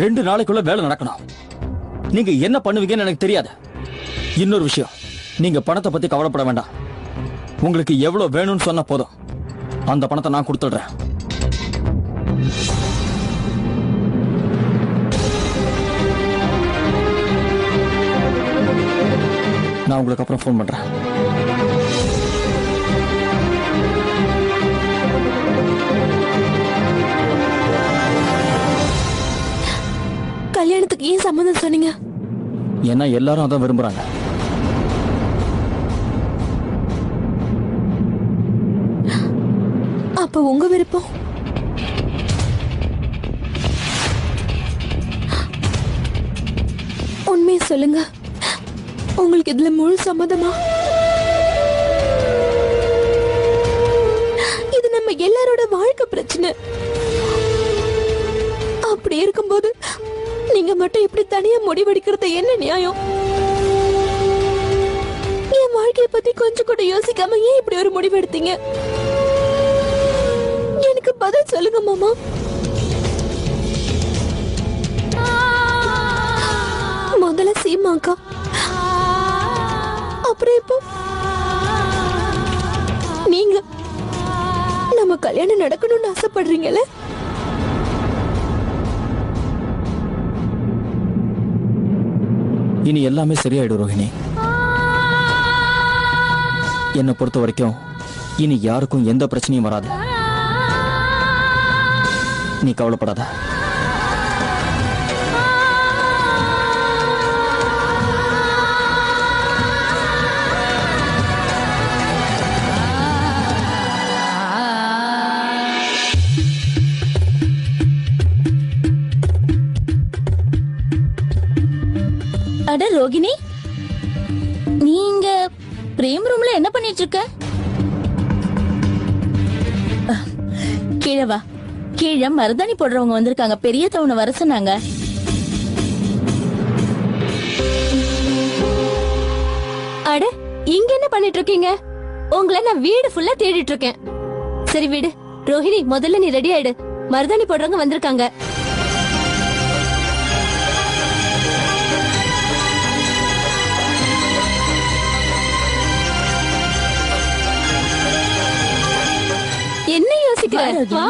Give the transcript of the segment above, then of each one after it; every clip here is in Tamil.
2 நாளைக்குள்ள வேலை நடக்கணும். நீங்க என்ன பண்ணுவீங்கன்னு எனக்கு தெரியாது. இன்னொரு விஷயம், நீங்க பணத்தை பத்தி கவலைப்பட வேண்டாம். உங்களுக்கு எவ்வளவு வேணும்னு சொன்னா போதும், அந்த பணத்தை நான் கொடுத்துடுறேன். நான் உங்களுக்கு அப்புறம் ஃபோன் பண்றேன். கல்யாணத்துக்கு ஏன் சம்மதம் சொன்னீங்க? ஏன்னா எல்லாரும் அதான் விரும்புறாங்க. அப்ப உங்க விருப்பம்? உண்மையை சொல்லுங்க, உங்களுக்கு இதுல முழு சம்மதமா? இது நம்ம எல்லாரோட வாழ்க்கை பிரச்சனை. அப்படி இருக்கும்போது நீங்க மட்டும் இப்படி தனியா முடிவெடுக்கிறது என்ன நியாயம்? என் வாழ்க்கைய பத்தி கொஞ்சம் கூட யோசிக்காம ஏன் இப்படி ஒரு முடிவு எடுத்தீங்க? எனக்கு பதில் சொல்லுங்க மாமா. முதல்ல சீமாக்கா, அப்புறம் இப்போ நீங்க நம்ம கல்யாணம் நடக்கணும்னு ஆசைப்படுறீங்கல்ல? இனி எல்லாமே சரியாயிடும் ரோஹிணி. என்னை பொறுத்த வரைக்கும் இனி யாருக்கும் எந்த பிரச்சனையும் வராது. நீ கவலைப்படாத. அட ரோகிணி, நீங்க பிரேம் ரூம்ல என்ன பண்ணிட்டு இருக்க? கீழே வா. கீழே மருதாணி போடுறவங்க வந்திருக்காங்க. பெரிய தவணை வர சொன்னாங்க. அட, இங்க என்ன பண்ணிட்டு இருக்கீங்க? உங்களை நான் வீடு ஃபுல்லா தேடிட்டு இருக்கேன். சரி வீடு. ரோஹிணி, முதல்ல நீ ரெடி ஆயிடு. மருதாணி போடுறவங்க வந்திருக்காங்க. என்ன யோசிக்கிற? வா.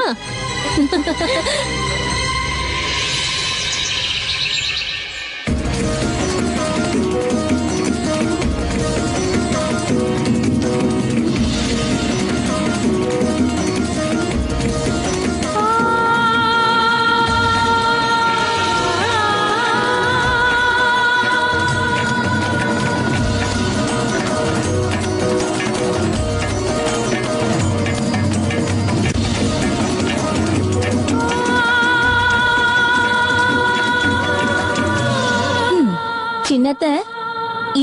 சின்னத்த,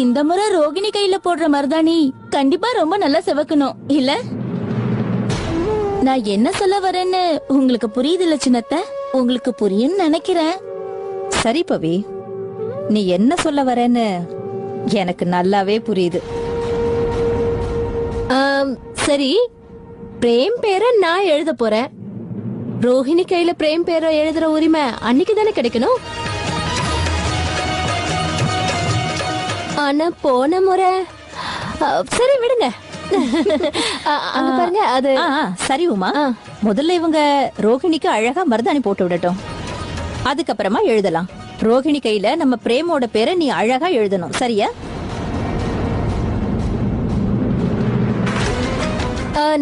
இந்த முறை ரோகிணி கையில போடுற மருதாணி கண்டிப்பா ரொம்ப நல்லா செவக்கணும் இல்ல? நான் என்ன சொல்ல வரேன்னு உங்களுக்கு புரியுது இல்ல சின்னத்த? உங்களுக்கு புரியும் நினைக்கிறேன். சரி பவி, நீ என்ன சொல்ல வரேன்னு எனக்கு நல்லாவே புரியுது. சரி, பிரேம் பேரை நான் எழுத போறேன். ரோஹிணி கையில பிரேம் பேரை எழுதுற உரிமை அன்னைக்கு தானே கிடைக்கணும். ஆனா போன முறை சரி விடுங்க. அங்க பாருங்க. அது சரி உமா, முதல்ல இவங்க ரோஹிணிக்கு அழகா மருதாணி போட்டு விடட்டும், அதுக்கப்புறமா எழுதலாம். ரோஹிணி கையில நம்ம பிரேமோட பேரை நீ அழகா எழுதணும், சரியா?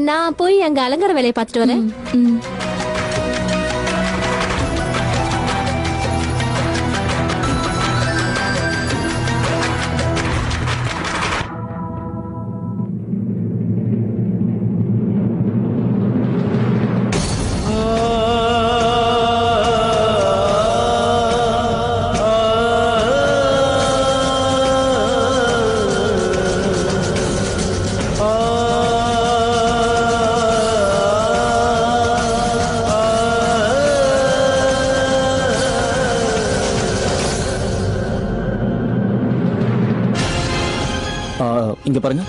நான் போய் அங்க அலங்கார வேலையை பார்த்துட்டு வரேன். இங்க பாருங்க.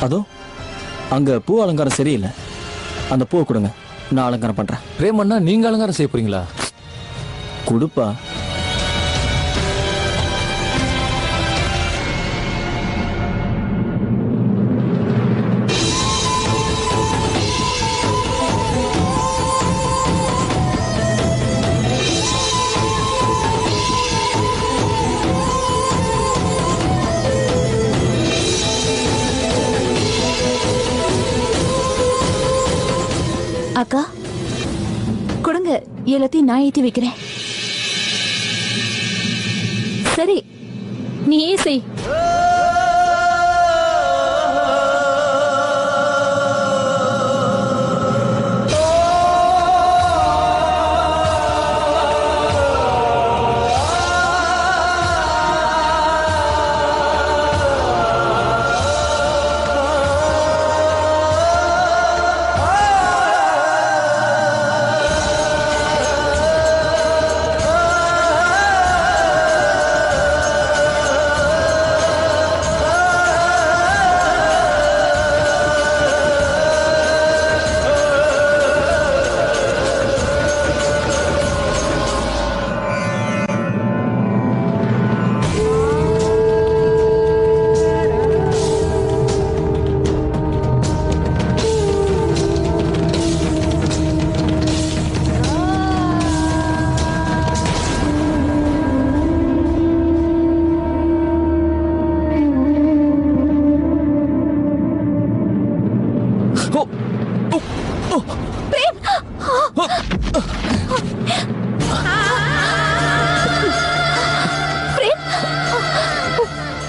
அதோ அங்க பூ அலங்காரம் சரியில்லை, அந்த பூவை கொடுங்க. நான் அலங்காரம் பண்றேன். பிரேமண்ணா நீங்க அலங்காரம் செய்ய போறீங்களா? குடுப்பா. அக்கா கொடுங்க, எல்லாத்தையும் நான் ஏத்தி வைக்கிறேன். சரி, நீயே செய்.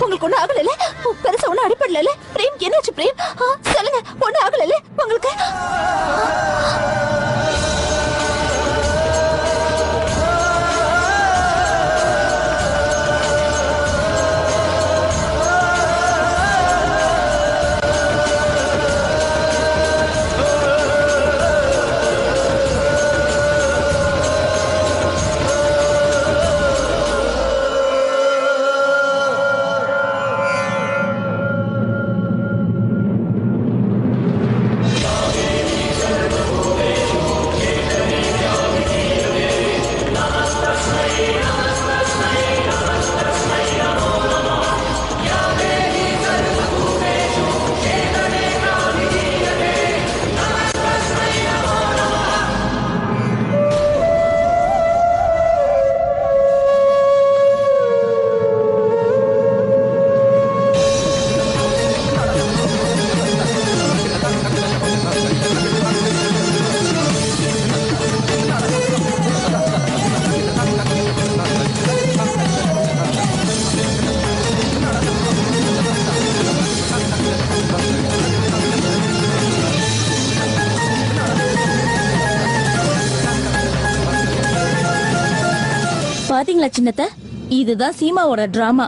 உங்களுக்கு ஒண்ணு ஆகல? பெருசா ஒண்ணு அடிப்படல? பிரேம் என்னாச்சு பிரேம்? சொல்லுங்க, ஒண்ணு ஆகல உங்களுக்கு? பாத்தீங்களா சின்னத்த, இதுதான் சீமாவோட டிராமா.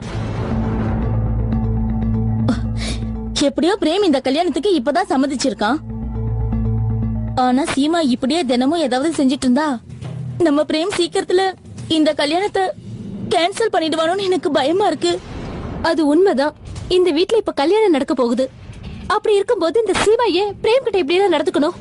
எப்படியோ பிரேம் இந்த கல்யாணத்துக்கு இப்பதான் சம்மதிச்சிருக்கான். ஆனா சீமா இப்படியே தினமும் ஏதாவது செஞ்சிட்டு இருந்தா நம்ம பிரேம் சீக்கிரத்துல இந்த கல்யாணத்தை கேன்சல் பண்ணிடுவானோன்னு எனக்கு பயமா இருக்கு. அது உண்மைதான். இந்த வீட்ல இப்ப கல்யாணம் நடக்க போகுது. அப்படி இருக்கும்போது இந்த சீமா ஏன் பிரேம் கிட்ட இப்படி எல்லாம் நடந்துக்கணும்?